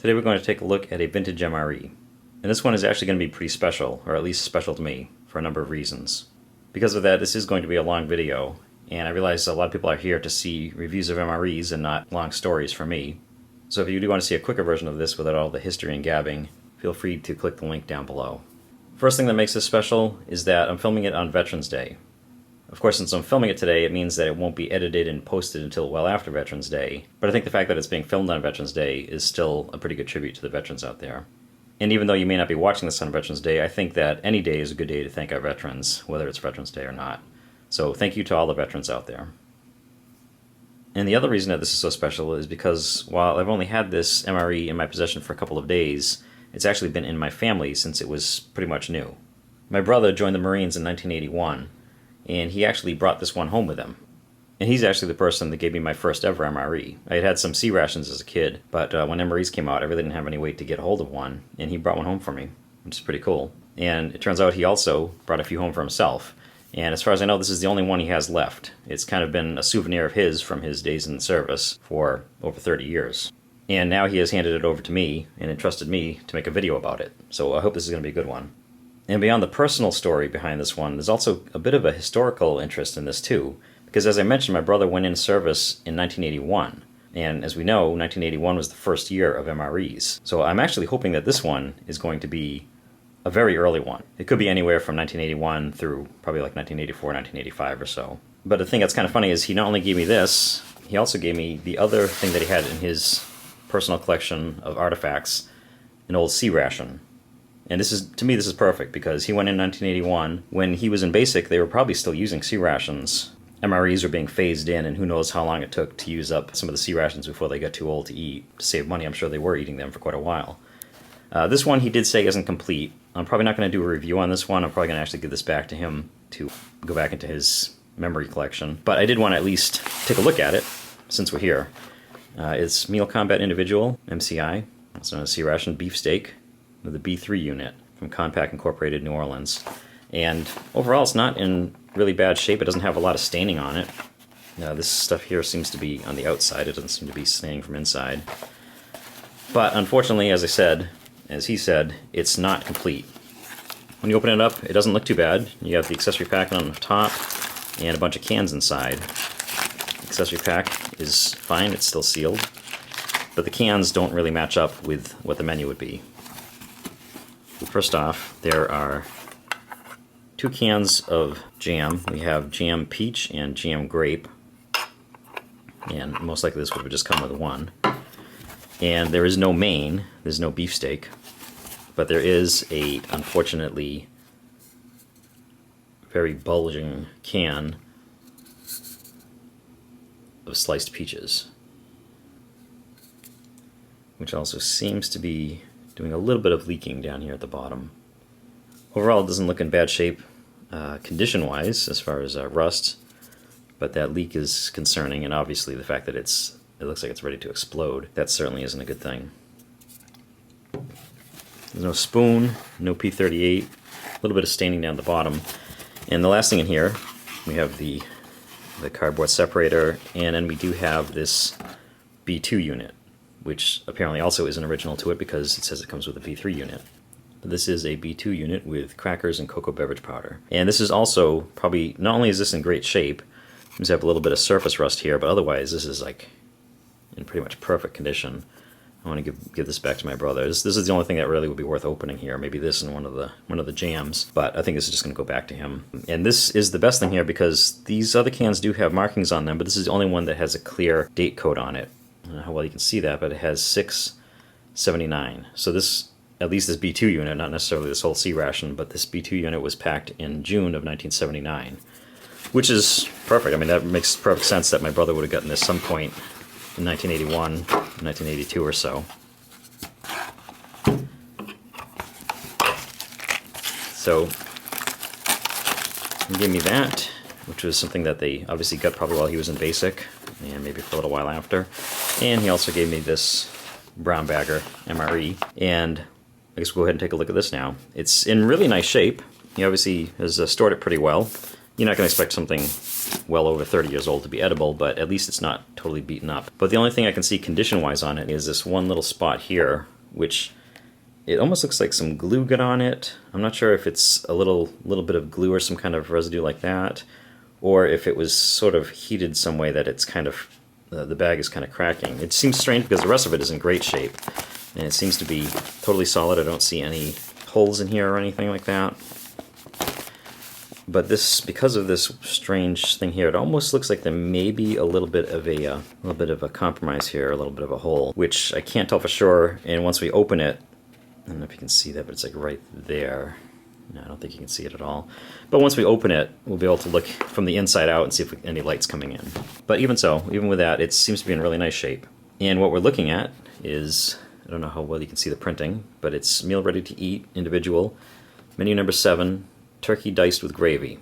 Today we're going to take a look at a vintage MRE. And this one is actually going to be pretty special, or at least special to me, for a number of reasons. Because of that, this is going to be a long video, and I realize a lot of people are here to see reviews of MREs and not long stories from me. So if you do want to see a quicker version of this without all the history and gabbing, feel free to click the link down below. First thing that makes this special is that I'm filming it on Veterans Day. Of course, since I'm filming it today, it means that it won't be edited and posted until well after Veterans Day. But I think the fact that it's being filmed on Veterans Day is still a pretty good tribute to the veterans out there. And even though you may not be watching this on Veterans Day, I think that any day is a good day to thank our veterans, whether it's Veterans Day or not. So thank you to all the veterans out there. And the other reason that this is so special is because while I've only had this MRE in my possession for a couple of days, it's actually been in my family since it was pretty much new. My brother joined the Marines in 1981, and he actually brought this one home with him. And he's actually the person that gave me my first ever MRE. I had had some C-Rations as a kid, but when MREs came out, I really didn't have any way to get a hold of one, and he brought one home for me, which is pretty cool. And it turns out he also brought a few home for himself. And as far as I know, this is the only one he has left. It's kind of been a souvenir of his from his days in the service for over 30 years. And now he has handed it over to me and entrusted me to make a video about it. So I hope this is going to be a good one. And beyond the personal story behind this one, there's also a bit of a historical interest in this too. Because as I mentioned, my brother went in service in 1981. And as we know, 1981 was the first year of MREs. So I'm actually hoping that this one is going to be a very early one. It could be anywhere from 1981 through probably like 1984, 1985 or so. But the thing that's kind of funny is he not only gave me this, he also gave me the other thing that he had in his personal collection of artifacts, an old C-Ration. And this is, to me, this is perfect because he went in 1981. When he was in basic, they were probably still using C-Rations. MREs were being phased in, and who knows how long it took to use up some of the C-Rations before they got too old to eat. To save money, I'm sure they were eating them for quite a while. This one he did say isn't complete. I'm probably not going to do a review on this one. I'm probably going to actually give this back to him to go back into his memory collection. But I did want to at least take a look at it, since we're here. It's Meal Combat Individual, MCI, also known as C-Ration Beefsteak, with a B3 unit from Compact Incorporated, New Orleans. And overall, it's not in really bad shape. It doesn't have a lot of staining on it. This stuff here seems to be on the outside. It doesn't seem to be staining from inside. But unfortunately, as I said, as he said, it's not complete. When you open it up, it doesn't look too bad. You have the accessory pack on the top and a bunch of cans inside. The accessory pack is fine. It's still sealed. But the cans don't really match up with what the menu would be. First off, there are 2 cans of jam. We have jam peach and jam grape. And most likely this would have just come with one. And there is no main, there's no beefsteak. But there is a, unfortunately, very bulging can of sliced peaches. Which also seems to be doing a little bit of leaking down here at the bottom. Overall, it doesn't look in bad shape condition-wise as far as rust, but that leak is concerning, and obviously the fact that it looks like it's ready to explode, that certainly isn't a good thing. There's no spoon, no P38, a little bit of staining down the bottom. And the last thing in here, we have the cardboard separator, and then we do have this B2 unit, which apparently also isn't original to it because it says it comes with a B3 unit. But this is a B2 unit with crackers and cocoa beverage powder. And this is also probably, not only is this in great shape, it seems to have a little bit of surface rust here, but otherwise this is like in pretty much perfect condition. I want to give this back to my brother. This is the only thing that really would be worth opening here. Maybe this and one of the jams, but I think this is just going to go back to him. And this is the best thing here because these other cans do have markings on them, but this is the only one that has a clear date code on it. I don't know how well you can see that, but it has 6/79. So this, at least this B2 unit, not necessarily this whole C-Ration, but this B2 unit was packed in June of 1979, which is perfect. I mean, that makes perfect sense that my brother would have gotten this some point in 1981, 1982 or so. So, he gave me that, which was something that they obviously got probably while he was in basic, and maybe for a little while after. And he also gave me this brown bagger MRE, and I guess we'll go ahead and take a look at this now. It's in really nice shape. He obviously has stored it pretty well. You're not going to expect something well over 30 years old to be edible, but at least it's not totally beaten up. But the only thing I can see condition-wise on it is this one little spot here, which it almost looks like some glue got on it. I'm not sure if it's a little bit of glue or some kind of residue like that, or if it was sort of heated some way that it's kind of, the bag is kind of cracking. It seems strange because the rest of it is in great shape, and it seems to be totally solid. I don't see any holes in here or anything like that. But this, because of this strange thing here, it almost looks like there may be a little bit of a compromise here, a little bit of a hole, which I can't tell for sure. And once we open it, I don't know if you can see that, but it's like right there. No, I don't think you can see it at all. But once we open it, we'll be able to look from the inside out and see if any light's coming in. But even so, even with that, it seems to be in really nice shape. And what we're looking at is, I don't know how well you can see the printing, but it's meal ready to eat, individual, menu number 7, turkey diced with gravy,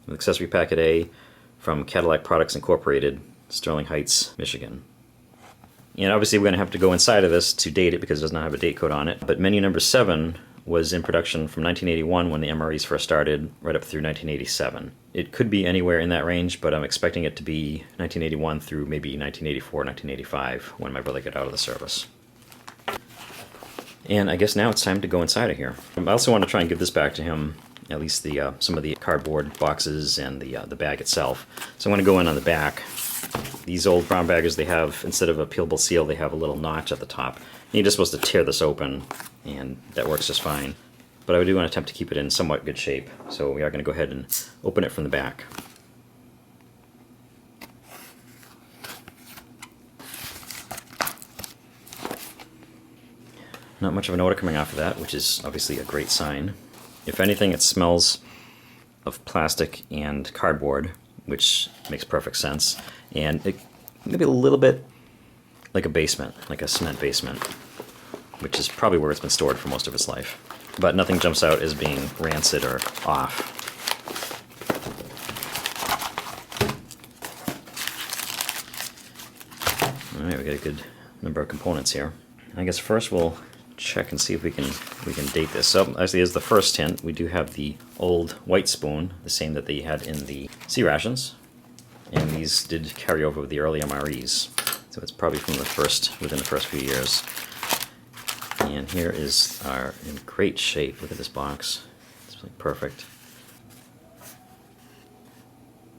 with accessory packet A from Cadillac Products Incorporated, Sterling Heights, Michigan. And obviously we're going to have to go inside of this to date it because it does not have a date code on it. But menu number 7 was in production from 1981 when the MREs first started, right up through 1987. It could be anywhere in that range, but I'm expecting it to be 1981 through maybe 1984, 1985 when my brother got out of the service. And I guess now it's time to go inside of here. I also want to try and give this back to him, at least the some of the cardboard boxes and the bag itself. So I'm going to go in on the back. These old brown baggers, they have, instead of a peelable seal, they have a little notch at the top. And you're just supposed to tear this open, and that works just fine. But I do want to attempt to keep it in somewhat good shape, so we are going to go ahead and open it from the back. Not much of an odor coming off of that, which is obviously a great sign. If anything, it smells of plastic and cardboard, which makes perfect sense. And it maybe a little bit like a basement, like a cement basement, which is probably where it's been stored for most of its life. But nothing jumps out as being rancid or off. Alright, we got a good number of components here. I guess first we'll check and see if we can date this. So actually, as the first hint, we do have the old white spoon, the same that they had in the C-Rations, and these did carry over with the early MREs. So it's probably from within the first few years. And here is our in great shape. Look at this box. It's like perfect.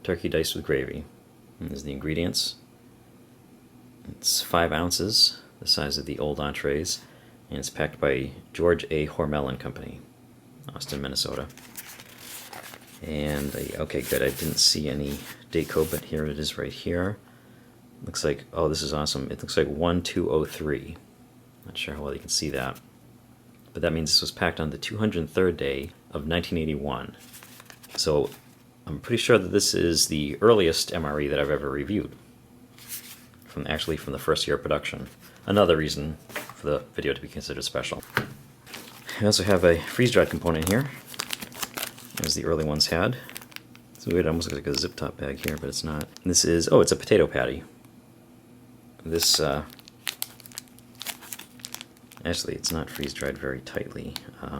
Turkey diced with gravy. And there's the ingredients. It's 5 ounces, the size of the old entrees. And it's packed by George A. Hormel and Company, Austin, Minnesota. And, okay, good, I didn't see any date code, but here it is right here. Looks like, oh, this is awesome. It looks like 1203. Not sure how well you can see that. But that means this was packed on the 203rd day of 1981. So I'm pretty sure that this is the earliest MRE that I've ever reviewed. Actually from the first year of production. Another reason for the video to be considered special. I also have a freeze-dried component here, as the early ones had. It's weird, it almost looks like a zip-top bag here, but it's not. This is, oh, it's a potato patty. This, actually, it's not freeze-dried very tightly. I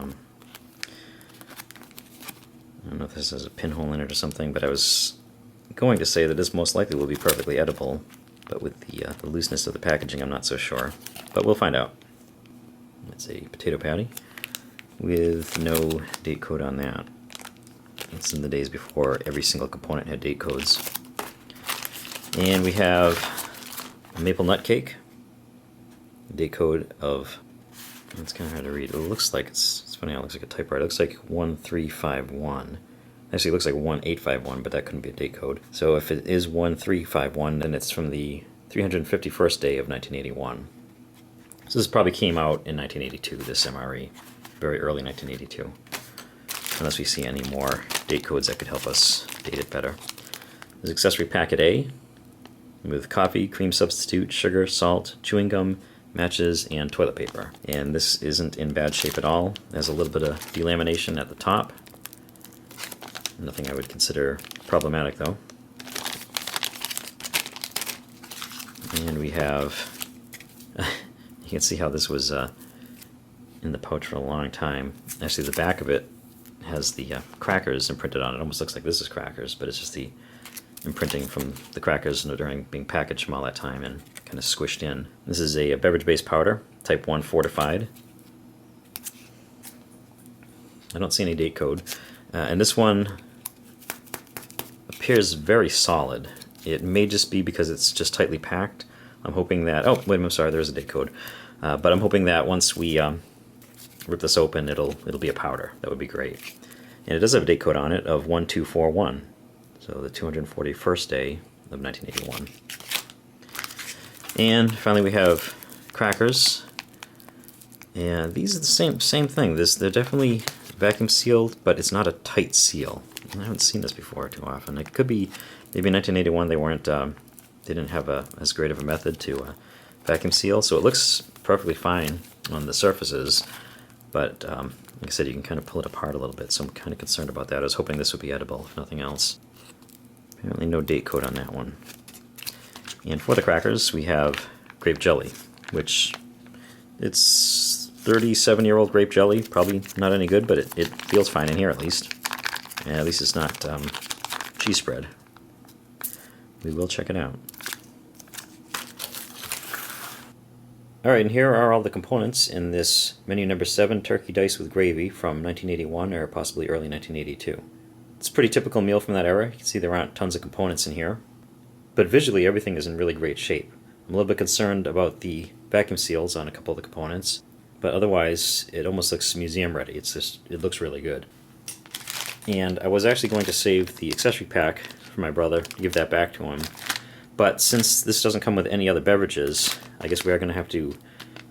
don't know if this has a pinhole in it or something, but I was going to say that this most likely will be perfectly edible. But with the looseness of the packaging, I'm not so sure. But we'll find out. It's a potato patty with no date code on that. It's in the days before every single component had date codes. And we have a maple nut cake. A date code of, it's kind of hard to read. It looks like, it's funny how it looks like a typewriter. It looks like 1351. Actually, it looks like 1851, but that couldn't be a date code. So if it is 1351, then it's from the 351st day of 1981. So this probably came out in 1982, this MRE. Very early 1982. Unless we see any more date codes that could help us date it better. There's accessory packet A with coffee, cream substitute, sugar, salt, chewing gum, matches, and toilet paper. And this isn't in bad shape at all. It has a little bit of delamination at the top. Nothing I would consider problematic, though. And we have, you can see how this was in the pouch for a long time. Actually, the back of it has the crackers imprinted on it. It almost looks like this is crackers, but it's just the imprinting from the crackers during being packaged from all that time and kind of squished in. This is a beverage-based powder, type 1 fortified. I don't see any date code. And this one appears very solid. It may just be because it's just tightly packed. I'm hoping that, oh, wait a minute, I'm sorry, there is a date code. But I'm hoping that once we rip this open, it'll be a powder. That would be great. And it does have a date code on it of 1241. So the 241st day of 1981. And finally we have crackers. And these are the same thing. They're definitely vacuum sealed, but it's not a tight seal. I haven't seen this before too often. It could be maybe in 1981 they weren't they didn't have as great of a method to vacuum seal, so it looks perfectly fine on the surfaces. But like I said, you can kind of pull it apart a little bit, so I'm kind of concerned about that. I was hoping this would be edible, if nothing else. Apparently no date code on that one. And for the crackers, we have grape jelly, which it's 37-year-old grape jelly. Probably not any good, but it feels fine in here at least. And at least it's not cheese spread. We will check it out. Alright, and here are all the components in this menu number 7 turkey dice with gravy from 1981 or possibly early 1982. It's a pretty typical meal from that era. You can see there aren't tons of components in here. But visually, everything is in really great shape. I'm a little bit concerned about the vacuum seals on a couple of the components, but otherwise, it almost looks museum ready. It looks really good. And I was actually going to save the accessory pack for my brother, give that back to him. But since this doesn't come with any other beverages, I guess we are going to have to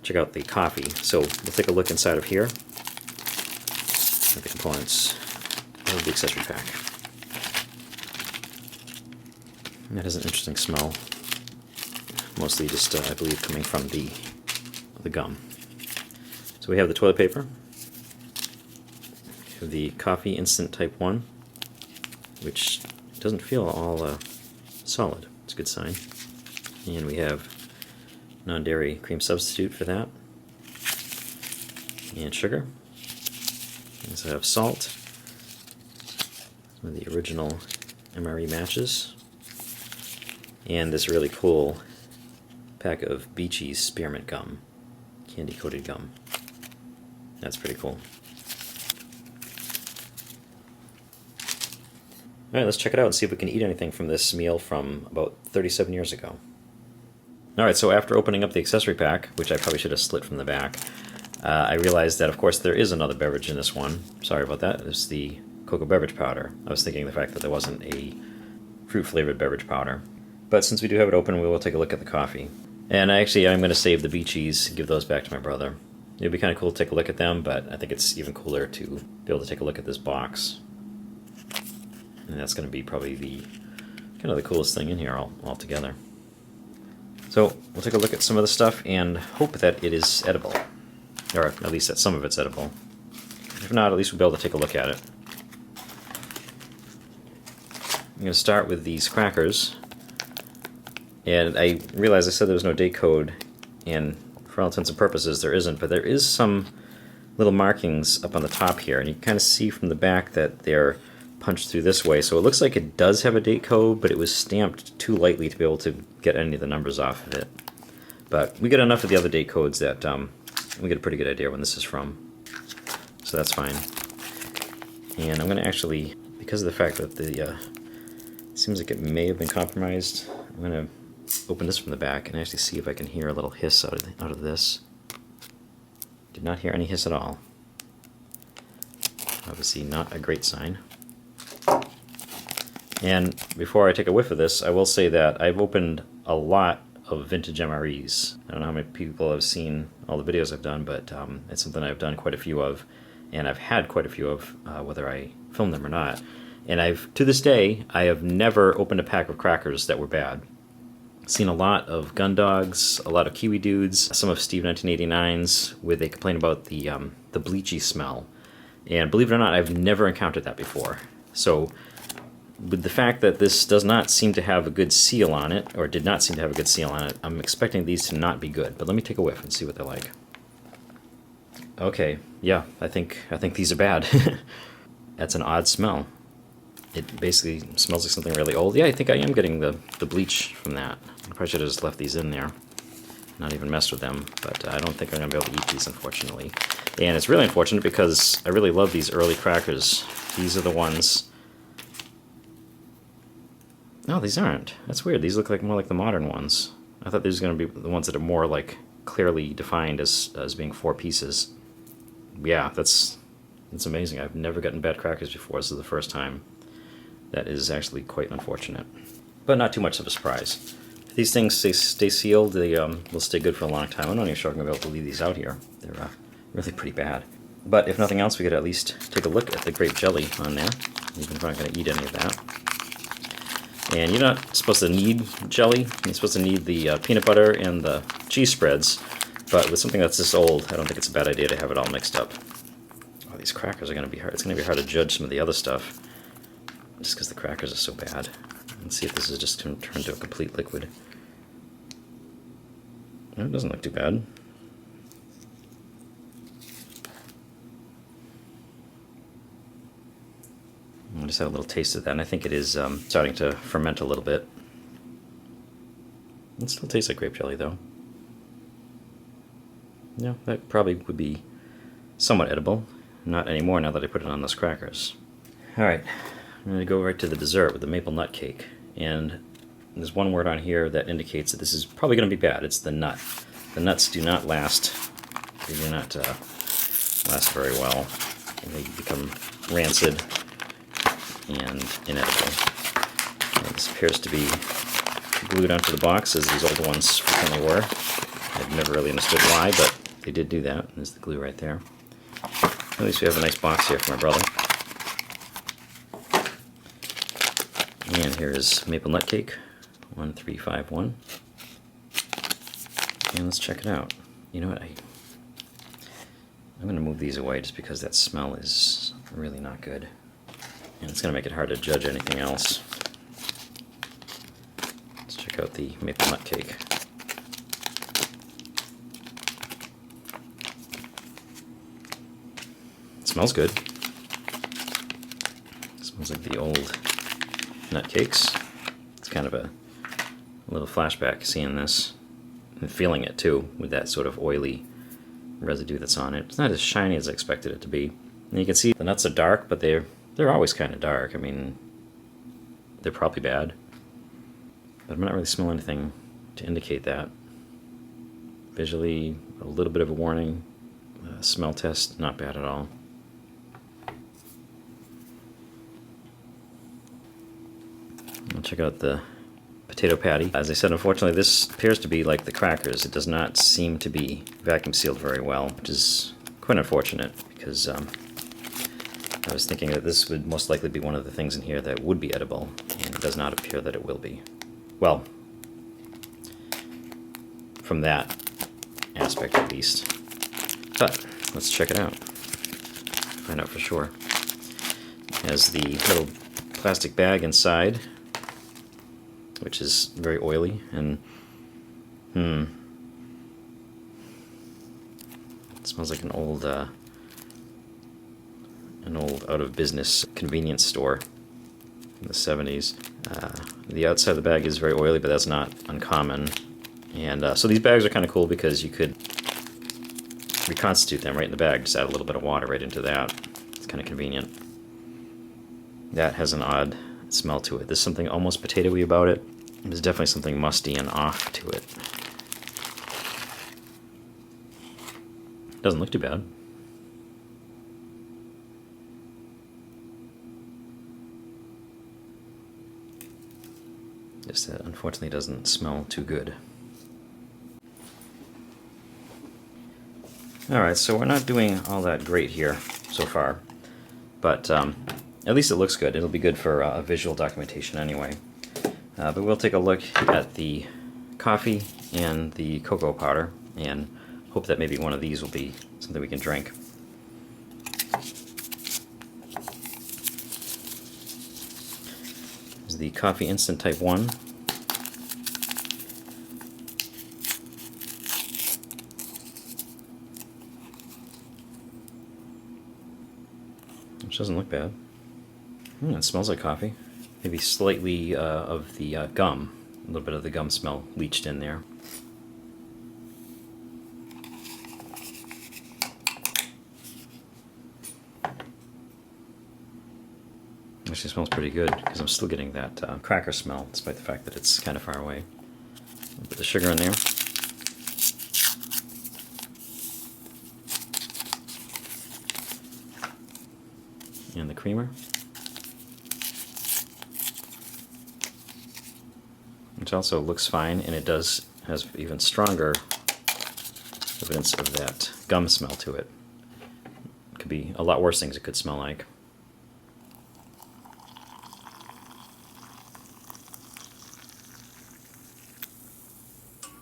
check out the coffee. So we'll take a look inside of here at the components of the accessory pack. And that has an interesting smell. Mostly just, I believe, coming from the gum. So we have the toilet paper. We have the coffee instant type 1, which doesn't feel all solid. It's a good sign. And we have non-dairy cream substitute for that. And sugar. We also have salt. Some of the original MRE matches. And this really cool pack of Beachy's spearmint gum. Candy-coated gum. That's pretty cool. Alright, let's check it out and see if we can eat anything from this meal from about 37 years ago. Alright, so after opening up the accessory pack, which I probably should have slit from the back, I realized that, of course, there is another beverage in this one. Sorry about that. It's the cocoa beverage powder. I was thinking the fact that there wasn't a fruit-flavored beverage powder. But since we do have it open, we will take a look at the coffee. And I'm going to save the Beachy's, give those back to my brother. It would be kind of cool to take a look at them, but I think it's even cooler to be able to take a look at this box. And that's going to be probably the kind of the coolest thing in here altogether. So we'll take a look at some of the stuff and hope that it is edible. Or at least that some of it's edible. If not, at least we'll be able to take a look at it. I'm going to start with these crackers. And I realized I said there was no date code, and for all intents and purposes there isn't, but there is some little markings up on the top here, and you can kind of see from the back that they're punched through this way, so it looks like it does have a date code, but it was stamped too lightly to be able to get any of the numbers off of it. But we get enough of the other date codes that we get a pretty good idea when this is from, so that's fine. And I'm going to actually, because of the fact that it seems like it may have been compromised, I'm going to open this from the back and actually see if I can hear a little hiss out of this. Did not hear any hiss at all. Obviously not a great sign. And before I take a whiff of this, I will say that I've opened a lot of vintage MREs. I don't know how many people have seen all the videos I've done, but it's something I've done quite a few of, and I've had quite a few of, whether I filmed them or not. And to this day, I have never opened a pack of crackers that were bad. Seen a lot of Gun Dogs, a lot of Kiwi Dudes, some of Steve 1989's, where they complain about the bleachy smell. And believe it or not, I've never encountered that before. So, with the fact that this does not seem to have a good seal on it, or did not seem to have a good seal on it, I'm expecting these to not be good. But let me take a whiff and see what they're like. Okay, yeah, I think these are bad. That's an odd smell. It basically smells like something really old. Yeah, I think I am getting the bleach from that. I probably should have just left these in there, not even messed with them, but I don't think I'm going to be able to eat these, unfortunately. And it's really unfortunate because I really love these early crackers. These are the ones... No, these aren't. That's weird. These look like more like the modern ones. I thought these were going to be the ones that are more like clearly defined as being 4 pieces. Yeah, that's amazing. I've never gotten bad crackers before. This is the first time. That is actually quite unfortunate, but not too much of a surprise. If these things stay sealed, they will stay good for a long time. I'm not even sure I'm going to be able to leave these out here. They're really pretty bad. But if nothing else, we could at least take a look at the grape jelly on there, even if I'm not going to eat any of that. And you're not supposed to need jelly. You're supposed to need the peanut butter and the cheese spreads. But with something that's this old, I don't think it's a bad idea to have it all mixed up. Oh, these crackers are going to be hard. It's going to be hard to judge some of the other stuff, just because the crackers are so bad. Let's see if this is just going to turn to a complete liquid. No, it doesn't look too bad. I just had a little taste of that, and I think it is starting to ferment a little bit. It still tastes like grape jelly, though. Yeah, that probably would be somewhat edible. Not anymore now that I put it on those crackers. Alright, I'm going to go right to the dessert with the maple nut cake. And there's one word on here that indicates that this is probably going to be bad. It's the nut. The nuts do not last. They do not last very well. And they become rancid and inedible. And this appears to be glued onto the box, as these old ones frequently were. I've never really understood why, but they did do that. There's the glue right there. At least we have a nice box here for my brother. And here is maple nut cake, 1351. And let's check it out. You know what? I'm going to move these away just because that smell is really not good. And it's going to make it hard to judge anything else. Let's check out the maple nut cake. It smells good. It smells like the old nut cakes. It's kind of a little flashback seeing this and feeling it too, with that sort of oily residue that's on it. It's not as shiny as I expected it to be. And you can see the nuts are dark, but they're always kind of dark. I mean, they're probably bad, but I'm not really smelling anything to indicate that. Visually, a little bit of a warning. Smell test, not bad at all. I'll check out the potato patty. As I said, unfortunately, this appears to be like the crackers. It does not seem to be vacuum sealed very well, which is quite unfortunate, because I was thinking that this would most likely be one of the things in here that would be edible, and it does not appear that it will be. Well, from that aspect at least. But let's check it out. Find out for sure. It has the little plastic bag inside, which is very oily, and it smells like an old out-of-business convenience store in the 70s. The outside of the bag is very oily, but that's not uncommon. And so these bags are kind of cool because you could reconstitute them right in the bag. Just add a little bit of water right into that. It's kind of convenient. That has an odd smell to it. There's something almost potatoey about it. There's definitely something musty and off to it. Doesn't look too bad. Just unfortunately doesn't smell too good. Alright, so we're not doing all that great here so far, but at least it looks good. It'll be good for a visual documentation anyway. But we'll take a look at the coffee and the cocoa powder and hope that maybe one of these will be something we can drink. This is the Coffee Instant Type 1. Which doesn't look bad. It smells like coffee. Maybe slightly of the gum. A little bit of the gum smell leached in there. Actually smells pretty good because I'm still getting that cracker smell despite the fact that it's kind of far away. I'll put the sugar in there. And the creamer. Which also looks fine, and it has even stronger evidence of that gum smell to it. It could be a lot worse things it could smell like.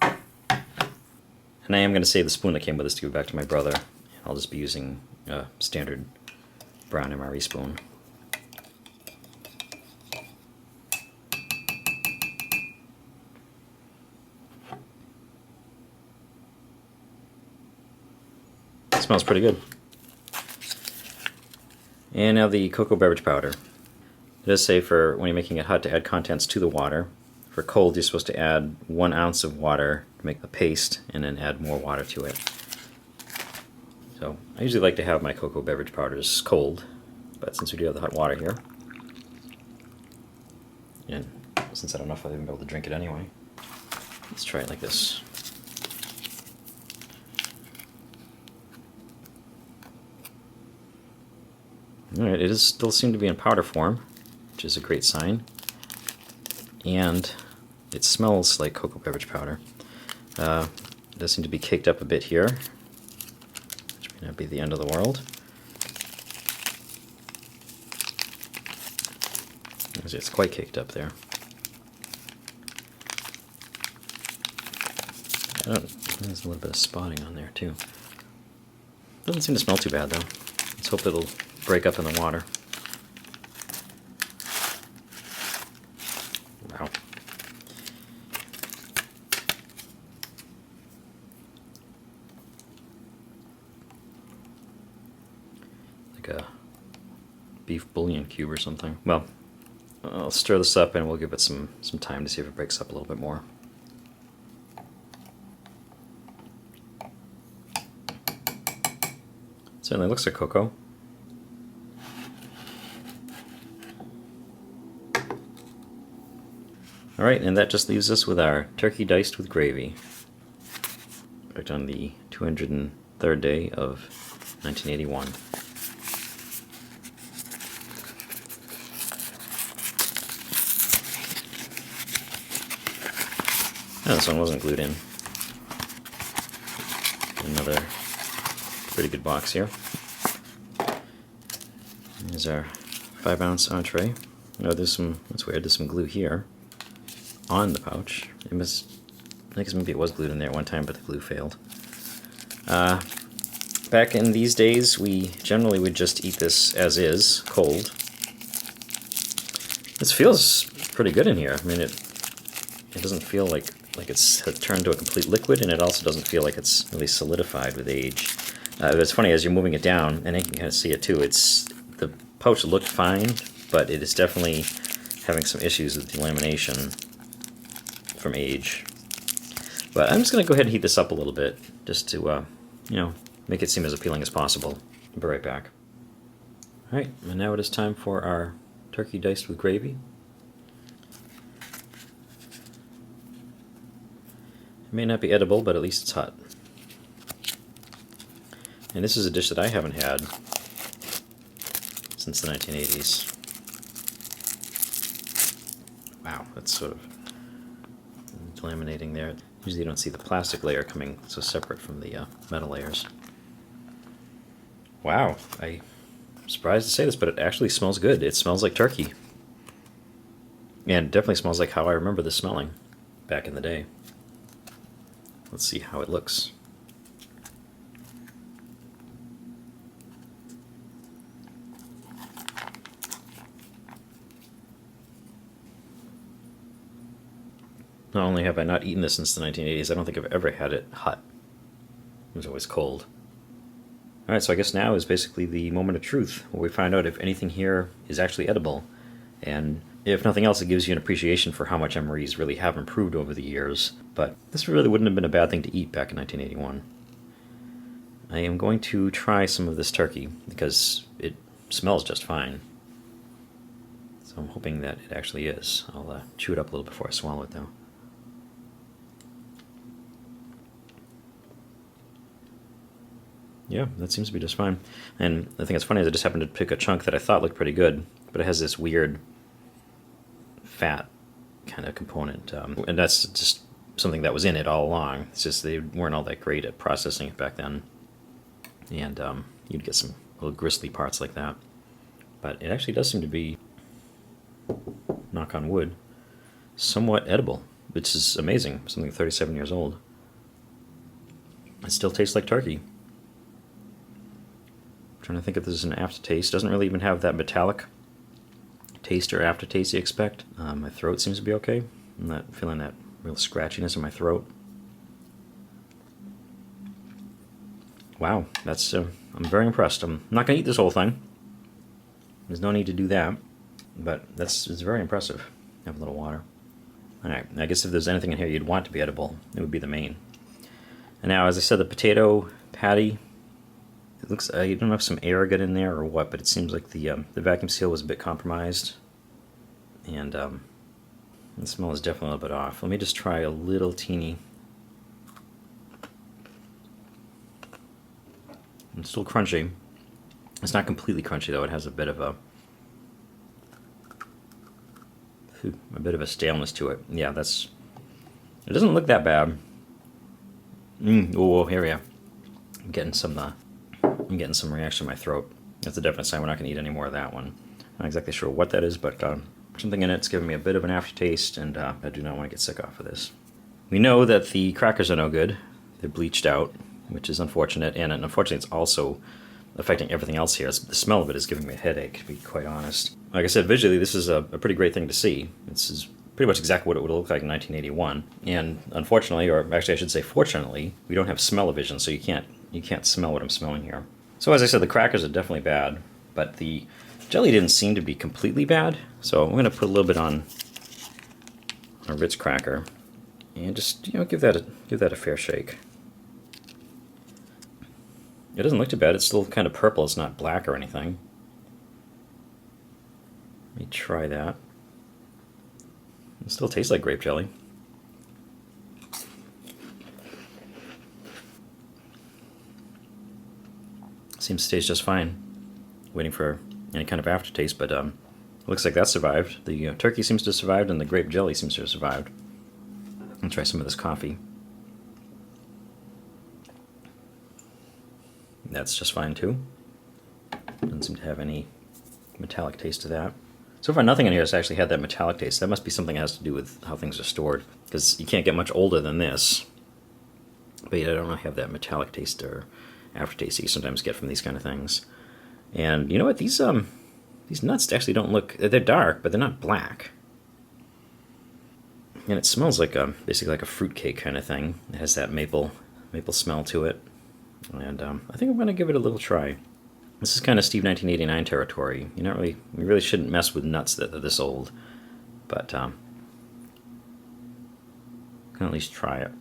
And I am going to save the spoon that came with this to give back to my brother. I'll just be using a standard brown MRE spoon. It smells pretty good. And now the cocoa beverage powder. It does say for when you're making it hot to add contents to the water. For cold, you're supposed to add 1 ounce of water to make the paste and then add more water to it. So I usually like to have my cocoa beverage powders cold, but since we do have the hot water here, and since I don't know if I'll even be able to drink it anyway, let's try it like this. Alright, it does still seem to be in powder form, which is a great sign. And it smells like cocoa beverage powder. It does seem to be caked up a bit here, which may not be the end of the world. It's quite caked up there. There's a little bit of spotting on there too. Doesn't seem to smell too bad though. Let's hope it'll break up in the water. Wow. Like a beef bouillon cube or something. Well, I'll stir this up and we'll give it some time to see if it breaks up a little bit more. Certainly looks like cocoa. Alright, and that just leaves us with our turkey diced with gravy. Right on the 203rd day of 1981. Oh, this one wasn't glued in. Another pretty good box here. Here's our 5-ounce entree. Oh, there's some, that's weird, there's some glue here on the pouch. It must, I guess maybe it was glued in there at one time, but the glue failed. Back in these days, we generally would just eat this as is, cold. This feels pretty good in here. I mean, it doesn't feel like it's turned to a complete liquid, and it also doesn't feel like it's really solidified with age. It's funny, as you're moving it down, and you can kind of see it too, the pouch looked fine, but it is definitely having some issues with delamination from age. But I'm just going to go ahead and heat this up a little bit, just to, make it seem as appealing as possible. I'll be right back. Alright, and now it is time for our turkey diced with gravy. It may not be edible, but at least it's hot. And this is a dish that I haven't had since the 1980s. Wow, that's sort of delaminating there. Usually you don't see the plastic layer coming so separate from the metal layers. Wow, I'm surprised to say this, but it actually smells good. It smells like turkey. And it definitely smells like how I remember this smelling back in the day. Let's see how it looks. Not only have I not eaten this since the 1980s, I don't think I've ever had it hot. It was always cold. Alright, so I guess now is basically the moment of truth, where we find out if anything here is actually edible. And if nothing else, it gives you an appreciation for how much MREs really have improved over the years. But this really wouldn't have been a bad thing to eat back in 1981. I am going to try some of this turkey, because it smells just fine. So I'm hoping that it actually is. I'll chew it up a little before I swallow it, though. Yeah, that seems to be just fine. And the thing that's funny is I just happened to pick a chunk that I thought looked pretty good, but it has this weird fat kind of component. And that's just something that was in it all along. It's just they weren't all that great at processing it back then. And you'd get some little gristly parts like that. But it actually does seem to be, knock on wood, somewhat edible, which is amazing. Something 37 years old. It still tastes like turkey. Trying to think if this is an aftertaste. Doesn't really even have that metallic taste or aftertaste you expect. My throat seems to be okay. I'm not feeling that real scratchiness in my throat. Wow, that's I'm very impressed. I'm not going to eat this whole thing. There's no need to do that, but it's very impressive. Have a little water. All right, I guess if there's anything in here you'd want to be edible, it would be the main. And now, as I said, the potato patty. It looks, I don't know if some air got in there or what, but it seems like the vacuum seal was a bit compromised. And the smell is definitely a little bit off. Let me just try a little teeny. It's still crunchy. It's not completely crunchy though. It has a bit of a staleness to it. Yeah, it doesn't look that bad. Oh, here we are. I'm getting some reaction in my throat. That's a definite sign we're not going to eat any more of that one. Not exactly sure what that is, but something in it's giving me a bit of an aftertaste, and I do not want to get sick off of this. We know that the crackers are no good. They're bleached out, which is unfortunate, and unfortunately it's also affecting everything else here. The smell of it is giving me a headache, to be quite honest. Like I said, visually this is a pretty great thing to see. This is pretty much exactly what it would look like in 1981, and unfortunately, or actually I should say fortunately, we don't have smell-o-vision, so you can't smell what I'm smelling here. So as I said, the crackers are definitely bad, but the jelly didn't seem to be completely bad, so I'm going to put a little bit on a Ritz cracker and just give that a fair shake. It doesn't look too bad. It's still kind of purple. It's not black or anything. Let me try that. It still tastes like grape jelly. Seems to taste just fine. Waiting for any kind of aftertaste, but looks like that survived. The turkey seems to have survived, and the grape jelly seems to have survived. I'll try some of this coffee. That's just fine too. Doesn't seem to have any metallic taste to that. So far, nothing in here has actually had that metallic taste. That must be something that has to do with how things are stored, because you can't get much older than this. But yet I don't really have that metallic taste or aftertaste that you sometimes get from these kind of things. And you know what? These nuts actually don't look... They're dark, but they're not black. And it smells like basically like a fruitcake kind of thing. It has that maple smell to it. And I think I'm going to give it a little try. This is kind of Steve 1989 territory. You really shouldn't mess with nuts that are this old. But I can at least try it.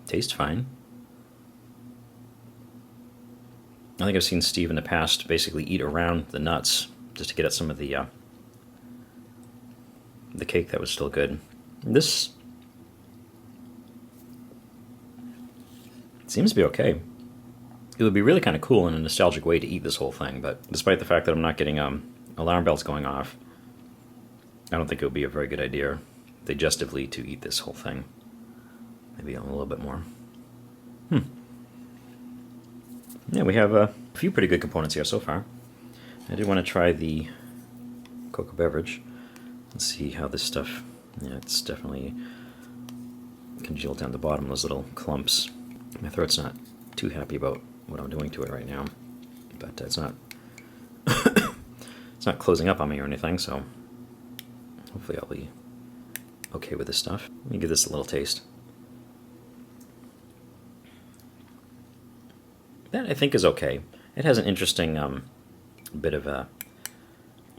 Tastes fine. I think I've seen Steve in the past basically eat around the nuts just to get at some of the cake that was still good. This seems to be okay. It would be really kind of cool in a nostalgic way to eat this whole thing, but despite the fact that I'm not getting alarm bells going off, I don't think it would be a very good idea digestively to eat this whole thing. Maybe a little bit more. Yeah, we have a few pretty good components here so far. I did want to try the cocoa beverage. Let's see how this stuff... Yeah, it's definitely congealed down the bottom, those little clumps. My throat's not too happy about what I'm doing to it right now, but it's not it's not closing up on me or anything, so hopefully I'll be okay with this stuff. Let me give this a little taste. That I think is okay. It has an interesting bit of a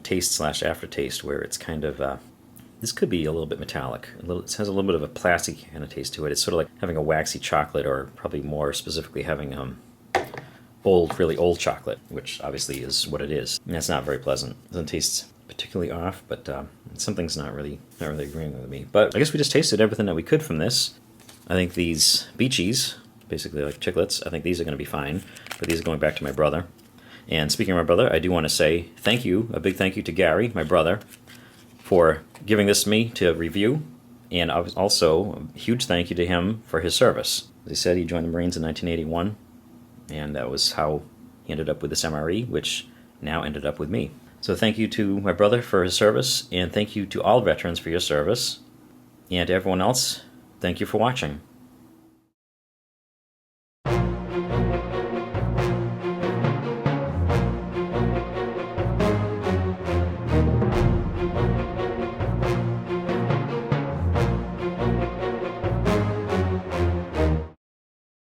taste slash aftertaste where it's kind of this could be a little bit metallic. It has a little bit of a plastic kind of taste to it. It's sort of like having a waxy chocolate, or probably more specifically having really old chocolate, which obviously is what it is. And that's not very pleasant. It doesn't taste particularly off, but something's not really agreeing with me. But I guess we just tasted everything that we could from this. I think these Beachies, basically like chiclets, I think these are going to be fine. But these are going back to my brother. And speaking of my brother, I do want to say thank you, a big thank you to Gary, my brother, for giving this to me to review. And also a huge thank you to him for his service. As he said, he joined the Marines in 1981. And that was how he ended up with this MRE, which now ended up with me. So thank you to my brother for his service, and thank you to all veterans for your service. And to everyone else, thank you for watching.